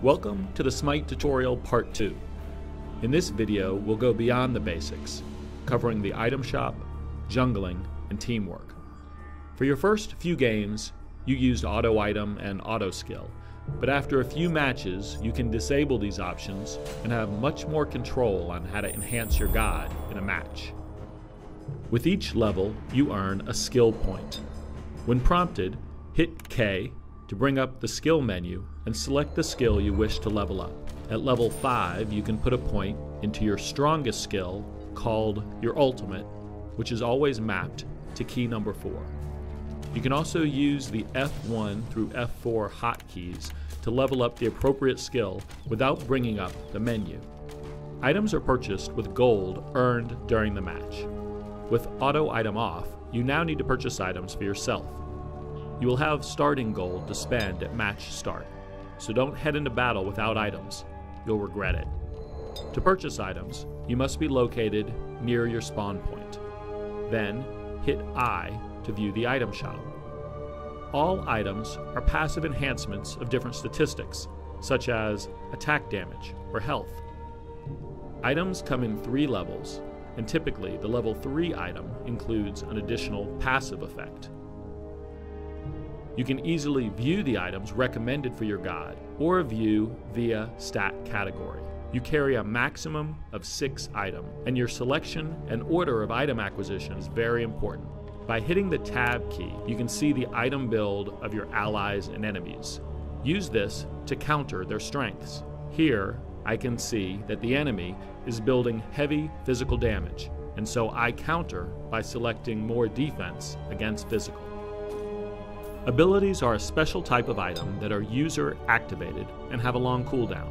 Welcome to the Smite tutorial part 2. In this video, we'll go beyond the basics, covering the item shop, jungling, and teamwork. For your first few games, you used auto item and auto skill, but after a few matches, you can disable these options and have much more control on how to enhance your god in a match. With each level, you earn a skill point. When prompted, hit K to bring up the skill menu and select the skill you wish to level up. At level 5, you can put a point into your strongest skill called your ultimate, which is always mapped to key number 4. You can also use the F1 through F4 hotkeys to level up the appropriate skill without bringing up the menu. Items are purchased with gold earned during the match. With auto item off, you now need to purchase items for yourself. You will have starting gold to spend at match start, so don't head into battle without items. You'll regret it. To purchase items, you must be located near your spawn point. Then, hit I to view the item shop. All items are passive enhancements of different statistics, such as attack damage or health. Items come in 3 levels, and typically the level 3 item includes an additional passive effect. You can easily view the items recommended for your god, or view via stat category. You carry a maximum of 6 items, and your selection and order of item acquisition is very important. By hitting the tab key, you can see the item build of your allies and enemies. Use this to counter their strengths. Here, I can see that the enemy is building heavy physical damage, and so I counter by selecting more defense against physical. Abilities are a special type of item that are user activated and have a long cooldown.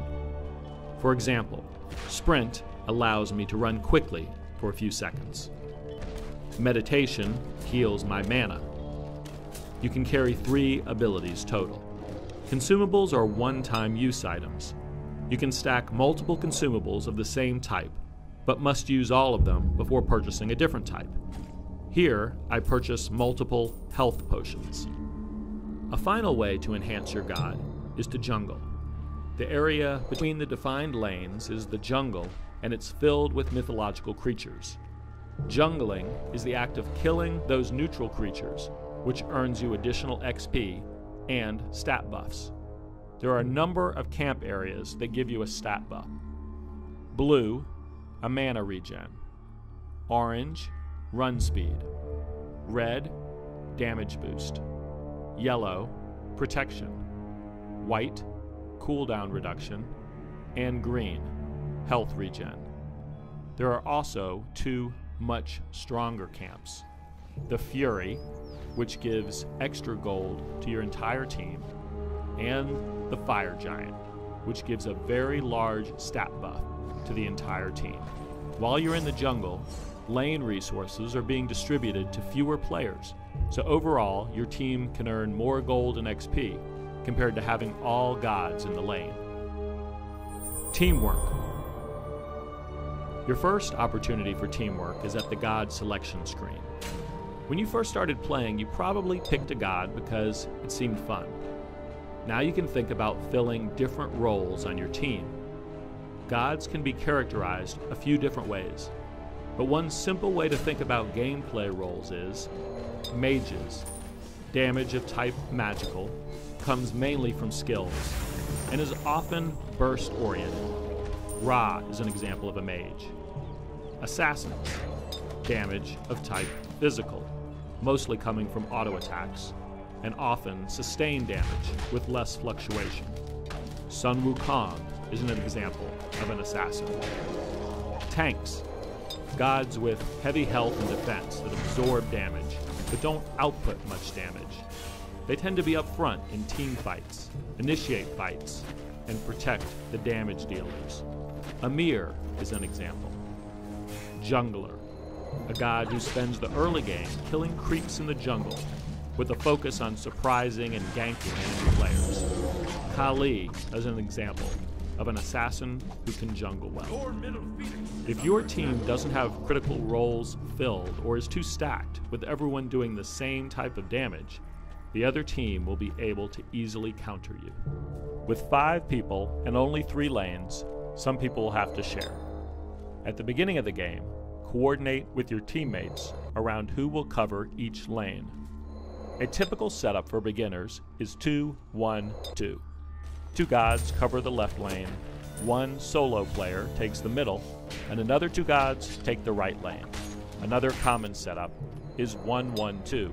For example, Sprint allows me to run quickly for a few seconds. Meditation heals my mana. You can carry 3 abilities total. Consumables are one-time use items. You can stack multiple consumables of the same type, but must use all of them before purchasing a different type. Here, I purchase multiple health potions. A final way to enhance your god is to jungle. The area between the defined lanes is the jungle, and it's filled with mythological creatures. Jungling is the act of killing those neutral creatures, which earns you additional XP and stat buffs. There are a number of camp areas that give you a stat buff. Blue, a mana regen. Orange, run speed. Red, damage boost. Yellow, protection. White, cooldown reduction. And green, health regen. There are also 2 much stronger camps. The Fury, which gives extra gold to your entire team, and the Fire Giant, which gives a very large stat buff to the entire team. While you're in the jungle, lane resources are being distributed to fewer players, so overall your team can earn more gold and XP compared to having all gods in the lane. Teamwork. Your first opportunity for teamwork is at the god selection screen. When you first started playing, you probably picked a god because it seemed fun. Now you can think about filling different roles on your team. Gods can be characterized a few different ways, but one simple way to think about gameplay roles is mages. Damage of type magical comes mainly from skills and is often burst oriented. Ra is an example of a mage. Assassins, damage of type physical, mostly coming from auto attacks, and often sustained damage with less fluctuation. Sun Wukong is an example of an assassin. Tanks, gods with heavy health and defense that absorb damage, but don't output much damage. They tend to be up front in team fights, initiate fights, and protect the damage dealers. Amir is an example. Jungler, a god who spends the early game killing creeps in the jungle, with a focus on surprising and ganking enemy players. Kali is an example of an assassin who can jungle well. If your team doesn't have critical roles filled or is too stacked with everyone doing the same type of damage, the other team will be able to easily counter you. With 5 people and only 3 lanes, some people will have to share. At the beginning of the game, coordinate with your teammates around who will cover each lane. A typical setup for beginners is 2-1-2. 2 gods cover the left lane, 1 solo player takes the middle, and another 2 gods take the right lane. Another common setup is 1-1-2,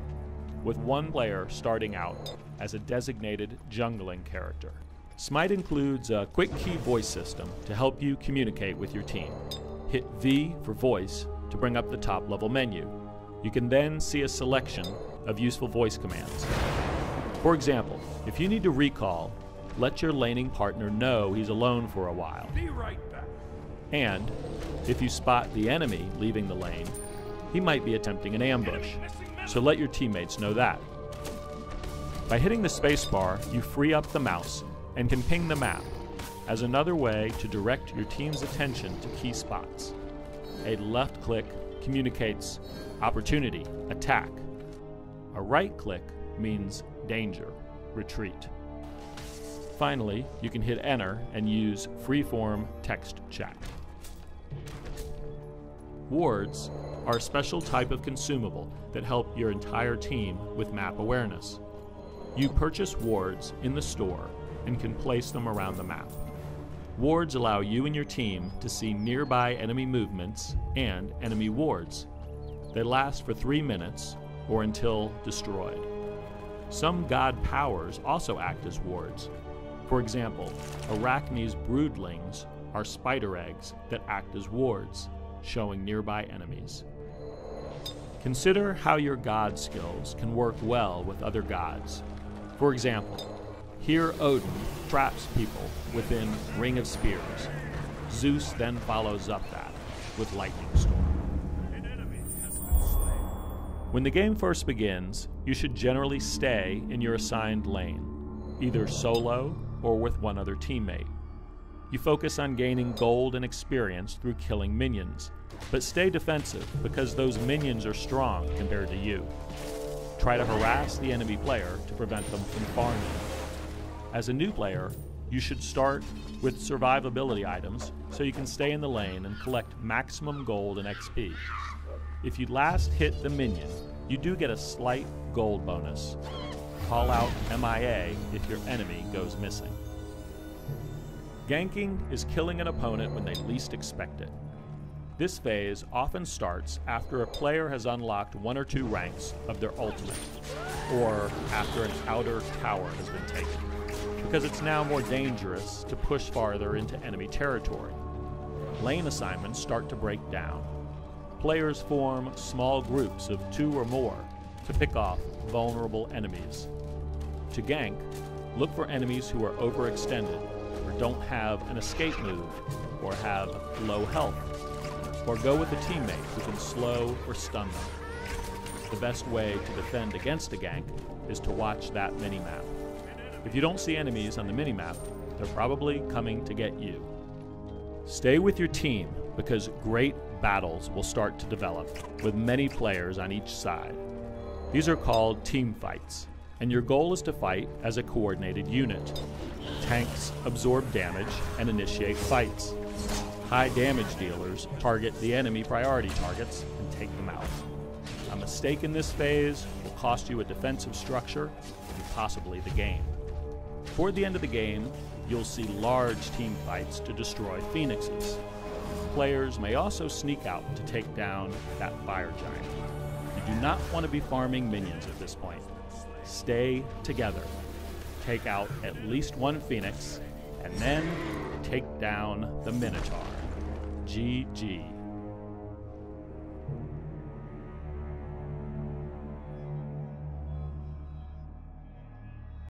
with 1 player starting out as a designated jungling character. Smite includes a quick key voice system to help you communicate with your team. Hit V for voice to bring up the top level menu. You can then see a selection of useful voice commands. For example, if you need to recall, let your laning partner know he's alone for a while. Be right back. And if you spot the enemy leaving the lane, he might be attempting an ambush, so let your teammates know that. By hitting the spacebar, you free up the mouse and can ping the map as another way to direct your team's attention to key spots. A left click communicates opportunity, attack. A right click means danger, retreat. Finally, you can hit enter and use freeform text chat. Wards are a special type of consumable that help your entire team with map awareness. You purchase wards in the store and can place them around the map. Wards allow you and your team to see nearby enemy movements and enemy wards. They last for 3 minutes or until destroyed. Some god powers also act as wards. For example, Arachne's broodlings are spider eggs that act as wards, showing nearby enemies. Consider how your god skills can work well with other gods. For example, here Odin traps people within Ring of Spears. Zeus then follows up that with Lightning Storm. When the game first begins, you should generally stay in your assigned lane, either solo or with one other teammate. You focus on gaining gold and experience through killing minions, but stay defensive because those minions are strong compared to you. Try to harass the enemy player to prevent them from farming. As a new player, you should start with survivability items so you can stay in the lane and collect maximum gold and XP. If you last hit the minion, you do get a slight gold bonus. Call out MIA if your enemy goes missing. Ganking is killing an opponent when they least expect it. This phase often starts after a player has unlocked 1 or 2 ranks of their ultimate, or after an outer tower has been taken, because it's now more dangerous to push farther into enemy territory. Lane assignments start to break down. Players form small groups of 2 or more to pick off vulnerable enemies. To gank, look for enemies who are overextended or don't have an escape move or have low health, or go with a teammate who can slow or stun them. The best way to defend against a gank is to watch that minimap. If you don't see enemies on the minimap, they're probably coming to get you. Stay with your team because great battles will start to develop with many players on each side. These are called team fights, and your goal is to fight as a coordinated unit. Tanks absorb damage and initiate fights. High damage dealers target the enemy priority targets and take them out. A mistake in this phase will cost you a defensive structure and possibly the game. Toward the end of the game, you'll see large team fights to destroy phoenixes. Players may also sneak out to take down that fire giant. You do not want to be farming minions at this point. Stay together. Take out at least 1 phoenix, and then take down the Minotaur. GG.